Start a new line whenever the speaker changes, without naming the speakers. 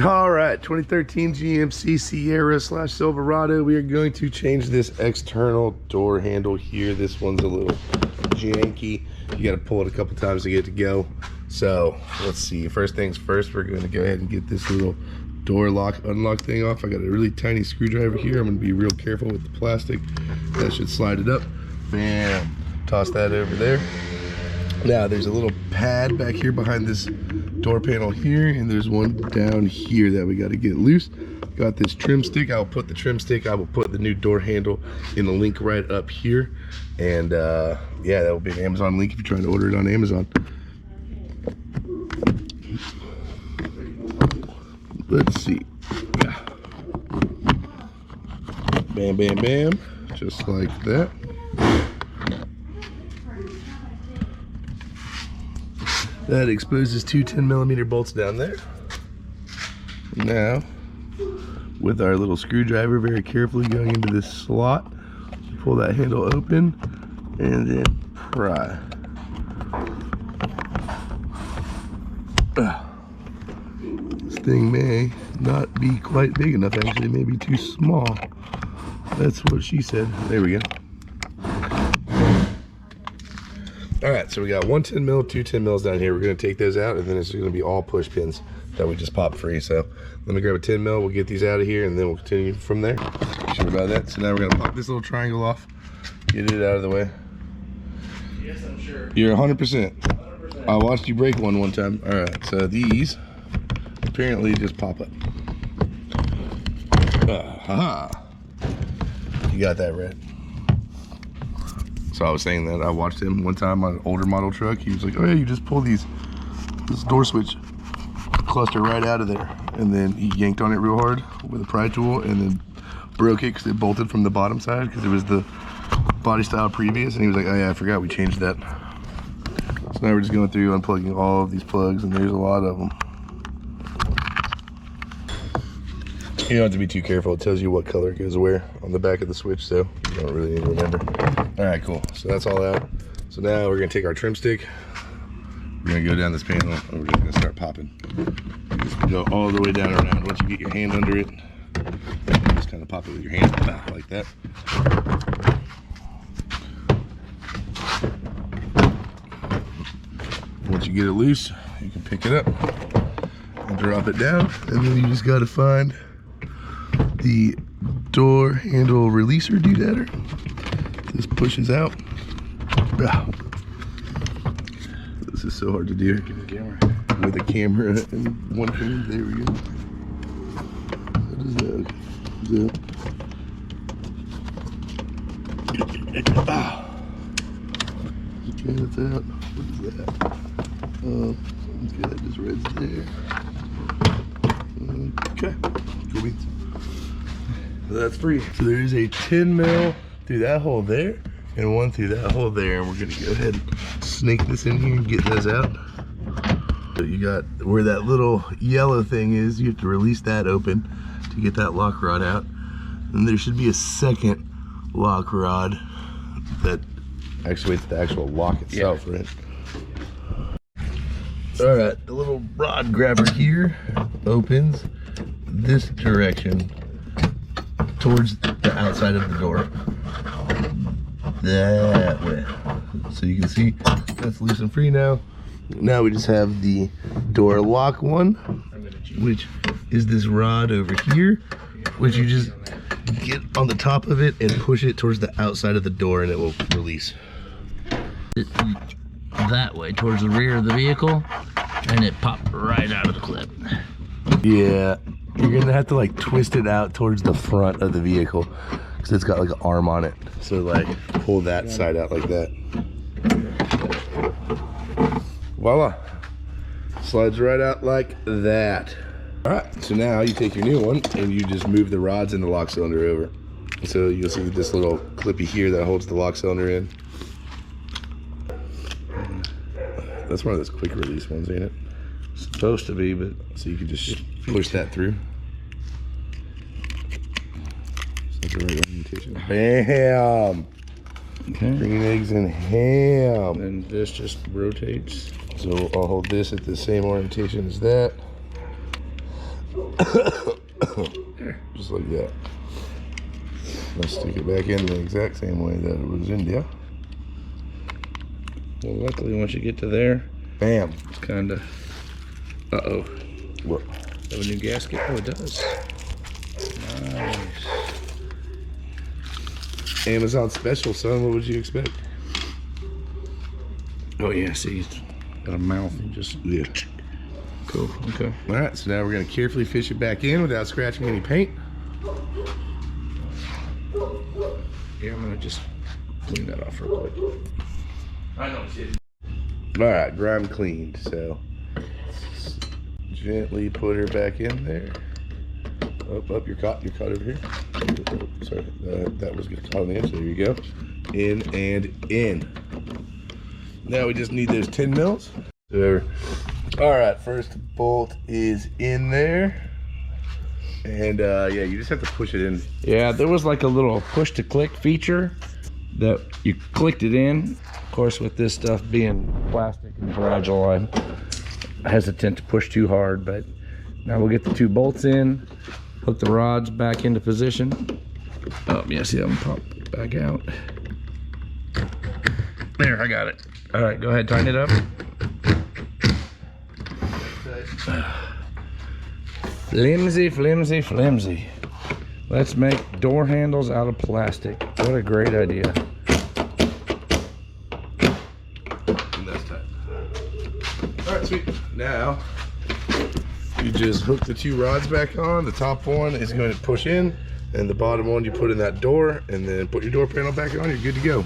All right, 2013 GMC Sierra / Silverado. We are going to change this external door handle here. This one's a little janky. You got to pull it a couple times to get it to go. So let's see. First things first, we're going to go ahead and get this little door lock unlock thing off. I got a really tiny screwdriver here. I'm going to be real careful with the plastic. That should slide it up. Bam. Toss that over there. Now there's a little pad back here behind this door panel here, and there's one down here that we got to get loose. Got this trim stick. I'll put the trim stick, I will put the new door handle in the link right up here. And yeah, that will be an Amazon link if you're trying to order it on Amazon. Let's see. Yeah. Bam, bam, bam. Just like that. That exposes two 10mm bolts down there. Now, with our little screwdriver, very carefully going into this slot, pull that handle open, and then pry. This thing may not be quite big enough, actually, it may be too small. That's what she said. There we go. All right, so we got one 10mm, two 10mm down here. We're gonna take those out, and then it's gonna be all push pins that we just popped free. So let me grab a 10mm, we'll get these out of here, and then we'll continue from there. Sure about that. So now we're gonna pop this little triangle off, get it out of the way.
Yes, I'm sure.
You're 100%.
100%.
I watched you break one time. All right, so these apparently just pop up. Haha. You got that right. So I was saying that I watched him one time on an older model truck. He was like, oh yeah, you just pull this door switch cluster right out of there. And then he yanked on it real hard with a pry tool and then broke it because it bolted from the bottom side because it was the body style previous. And he was like, oh yeah, I forgot we changed that. So now we're just going through unplugging all of these plugs, and there's a lot of them. You don't have to be too careful. It tells you what color goes where on the back of the switch, so you don't really need to remember. All right, cool. So that's all out. So now we're gonna take our trim stick. We're gonna go down this panel, and we're just gonna start popping. Just go all the way down around. Once you get your hand under it, just kind of pop it with your hand like that. Once you get it loose, you can pick it up and drop it down, and then you just gotta find the door handle releaser doodatter. This pushes out. This is so hard to do with a camera in one hand. There we go. What is that? Okay, that's out. What is that? Okay, that just rides there. Okay, cool beans. So that's free. So there is a 10mm through that hole there and one through that hole there, and we're gonna go ahead and snake this in here and get those out. So you got where that little yellow thing is, you have to release that open to get that lock rod out. And there should be a second lock rod that actuates the actual lock itself, yeah. Right? All right, the little rod grabber here opens this direction towards the outside of the door. That way. So you can see that's loose and free now. Now we just have the door lock one, which is this rod over here, which you just get on the top of it and push it towards the outside of the door, and it will release.
That way, towards the rear of the vehicle, and it popped right out of the clip.
Yeah, you're gonna have to like twist it out towards the front of the vehicle because it's got like an arm on it. So like pull that side out like that. Voila, slides right out like that. All right, so now you take your new one and you just move the rods in the lock cylinder over. So you'll see this little clippy here that holds the lock cylinder in. That's one of those quick release ones, ain't it? It's supposed to be, but so you can just push that through. Is that the right orientation? Bam!
Okay.
Green eggs and ham.
And this just rotates.
So I'll hold this at the same orientation as that. There, just like that. Let's stick it back in the exact same way that it was in, yeah.
Well, luckily, once you get to there,
Bam.
it's kind of. Uh-oh.
What?
Have a new gasket? Oh, it does. Nice.
Amazon special, son. What would you expect?
Oh yeah, see, it's got a mouth and just cool. Okay.
All right, so now we're gonna carefully fish it back in without scratching any paint.
Yeah, I'm gonna just clean that off real quick. I know it's it.
All right, grime cleaned. So gently put her back in there. Up, you're caught over here. Oh, sorry, that was caught on the edge. There you go. In and in. Now we just need those 10 mils. So, all right, first bolt is in there. And yeah, you just have to push it in.
Yeah, there was like a little push to click feature that you clicked it in. Of course, with this stuff being plastic and fragile, I'm hesitant to push too hard, but now we'll get the 2 bolts in, hook the rods back into position. Oh, yeah, see that one pop back out. There, I got it. All right, go ahead, tighten it up. Flimsy, flimsy, flimsy. Let's make door handles out of plastic. What a great idea.
And that's tight. All right, sweet. Now, you just hook the 2 rods back on. The top one is going to push in, and the bottom one you put in that door, and then put your door panel back on. You're good to go.